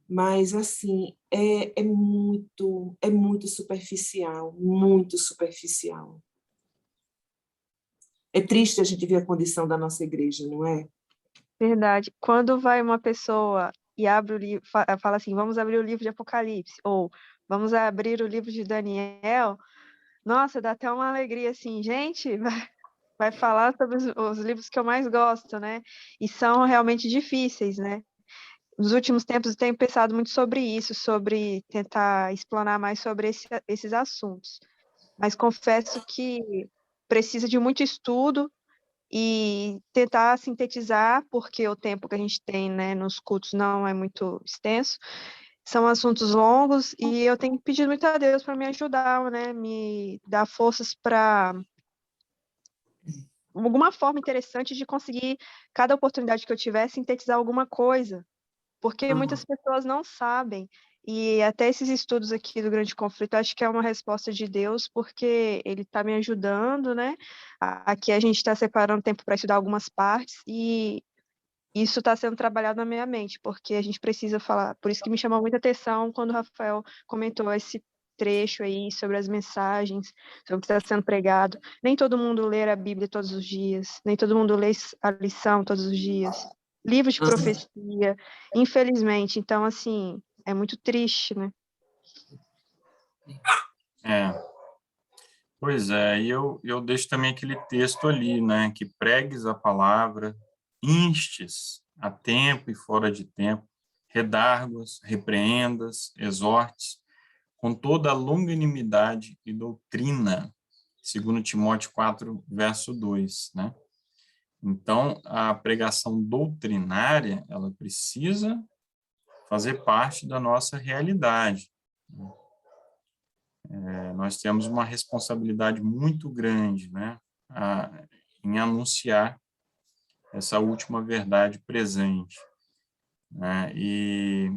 Mas, assim, é muito superficial, muito superficial. É triste a gente ver a condição da nossa igreja, não é? Verdade. Quando vai uma pessoa e abre o livro, fala assim, vamos abrir o livro de Apocalipse, ou vamos abrir o livro de Daniel, nossa, dá até uma alegria assim, gente, vai falar sobre os livros que eu mais gosto, né? E são realmente difíceis, né? Nos últimos tempos eu tenho pensado muito sobre isso, sobre tentar explanar mais sobre esses assuntos. Mas confesso que precisa de muito estudo e tentar sintetizar, porque o tempo que a gente tem, né, nos cultos não é muito extenso. São assuntos longos e eu tenho pedido muito a Deus para me ajudar, né, me dar forças para alguma forma interessante de conseguir, cada oportunidade que eu tiver, sintetizar alguma coisa, porque muitas pessoas não sabem. E até esses estudos aqui do Grande Conflito, acho que é uma resposta de Deus, porque Ele está me ajudando, né? Aqui a gente está separando tempo para estudar algumas partes, e isso está sendo trabalhado na minha mente, porque a gente precisa falar. Por isso que me chamou muita atenção quando o Rafael comentou esse trecho aí sobre as mensagens, sobre o que está sendo pregado. Nem todo mundo lê a Bíblia todos os dias, nem todo mundo lê a lição todos os dias. Livro de profecia, infelizmente. Então, assim, é muito triste, né? É, pois é, e eu deixo também aquele texto ali, né, que pregues a palavra, instes a tempo e fora de tempo, redarguas, repreendas, exortes, com toda a longanimidade e doutrina, segundo Timóteo 4, verso 2, né? Então, a pregação doutrinária, ela precisa fazer parte da nossa realidade. Nós temos uma responsabilidade muito grande, né, em anunciar essa última verdade presente, né? E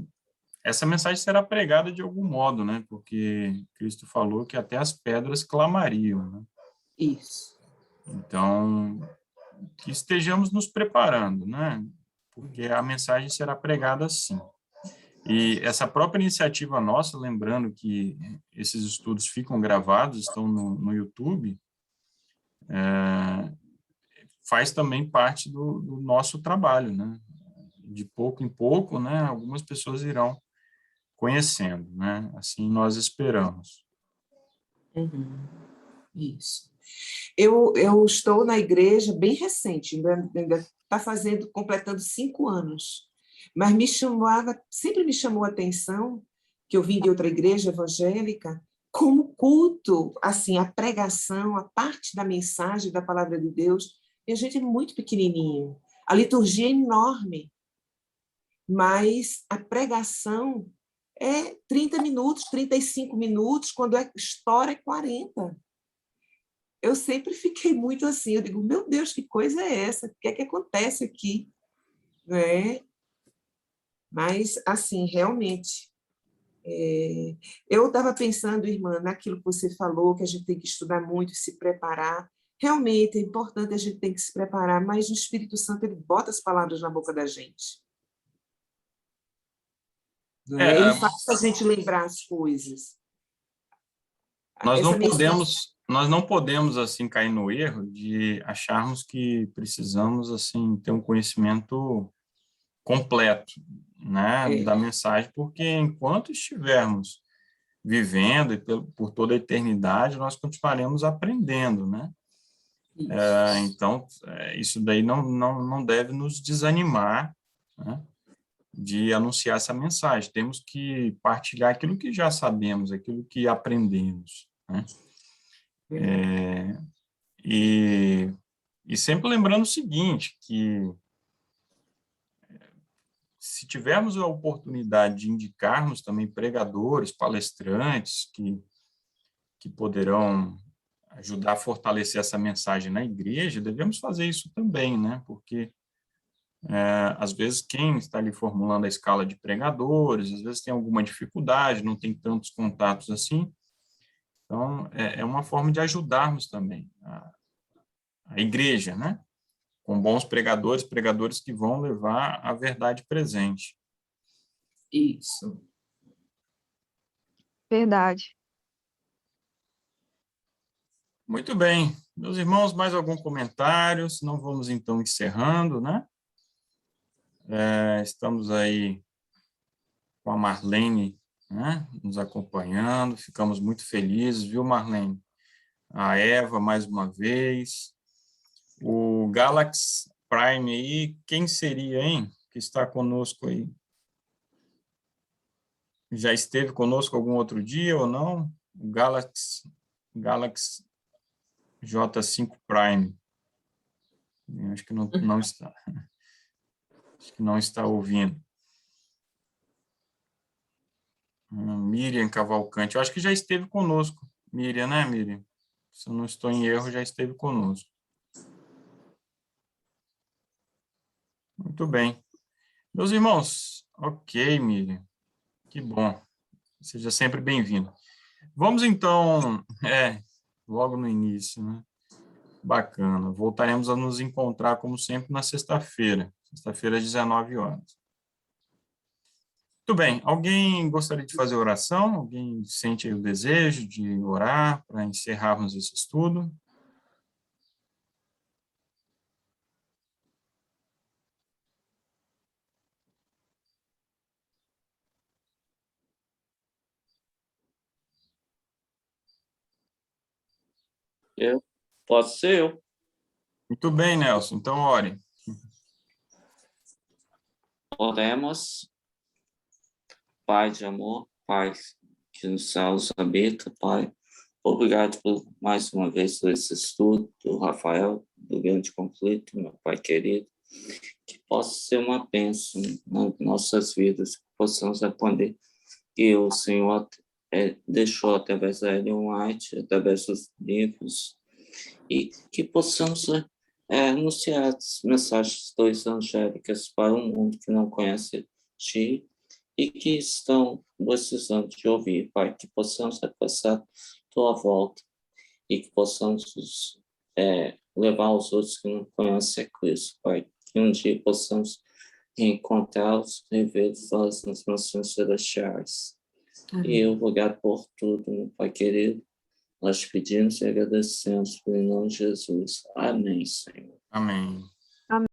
essa mensagem será pregada de algum modo, né? Porque Cristo falou que até as pedras clamariam, né? Isso. Então, que estejamos nos preparando, né? Porque a mensagem será pregada assim. E essa própria iniciativa nossa, lembrando que esses estudos ficam gravados, estão no YouTube, faz também parte do nosso trabalho, né? De pouco em pouco, né? Algumas pessoas irão conhecendo, né? Assim nós esperamos. Isso. Eu estou na igreja bem recente, ainda está completando 5 anos, mas sempre me chamou a atenção, que eu vim de outra igreja evangélica, como o culto, assim, a pregação, a parte da mensagem da palavra de Deus, e a gente é muito pequenininho, a liturgia é enorme, mas a pregação é 30 minutos, 35 minutos, quando a história é 40. Eu sempre fiquei muito assim, eu digo, meu Deus, que coisa é essa? O que é que acontece aqui? Né? Mas, assim, realmente, eu estava pensando, irmã, naquilo que você falou, que a gente tem que estudar muito, se preparar. Realmente é importante, a gente tem que se preparar, mas o Espírito Santo, ele bota as palavras na boca da gente. Né? Ele faz a gente lembrar as coisas. Nós não podemos assim cair no erro de acharmos que precisamos assim ter um conhecimento completo, né, da mensagem, porque enquanto estivermos vivendo e por toda a eternidade, nós continuaremos aprendendo, né? Então, isso daí não deve nos desanimar, né, de anunciar essa mensagem. Temos que partilhar aquilo que já sabemos, aquilo que aprendemos, né? E sempre lembrando o seguinte, que se tivermos a oportunidade de indicarmos também pregadores, palestrantes que poderão ajudar a fortalecer essa mensagem na igreja, devemos fazer isso também, né? Porque às vezes quem está ali formulando a escala de pregadores, às vezes tem alguma dificuldade, não tem tantos contatos assim. Então, é uma forma de ajudarmos também a igreja, né? com bons pregadores, pregadores que vão levar a verdade presente. Isso. Verdade. Muito bem. Meus irmãos, mais algum comentário? Senão vamos, então, encerrando, né? Estamos aí com a Marlene, né, nos acompanhando. Ficamos muito felizes, viu, Marlene? A Eva, mais uma vez. O Galaxy Prime aí, quem seria, hein? Que está conosco aí? Já esteve conosco algum outro dia ou não? O Galaxy J5 Prime. Acho que não está. Acho que não está ouvindo. Miriam Cavalcante. Eu acho que já esteve conosco. Miriam, né, Miriam? Se eu não estou em erro, já esteve conosco. Muito bem. Meus irmãos, ok, Miriam. Que bom. Seja sempre bem-vindo. Vamos, então, logo no início, né? Bacana. Voltaremos a nos encontrar, como sempre, na sexta-feira. Sexta-feira, às 19 horas. Muito bem. Alguém gostaria de fazer oração? Alguém sente aí o desejo de orar para encerrarmos esse estudo? Posso ser eu. Muito bem, Nelson. Então, ore. Oremos. Pai de amor, Pai que nos céus habita, Pai. Obrigado por mais uma vez por esse estudo do Rafael, do grande conflito, meu Pai querido. Que possa ser uma bênção nas nossas vidas, que possamos aprender que o Senhor deixou através da Ellen White, através dos livros, e que possamos anunciar as mensagens evangélicas para um mundo que não conhece Ti e que estão precisando de ouvir, Pai, que possamos alcançar Tua volta e que possamos levar os outros que não conhecem a Cristo, Pai, que um dia possamos reencontrá-los, revê-los nas mansões celestiais. E obrigado por tudo, meu Pai querido. Nós pedimos e agradecemos pelo nome de Jesus. Amém, Senhor. Amém.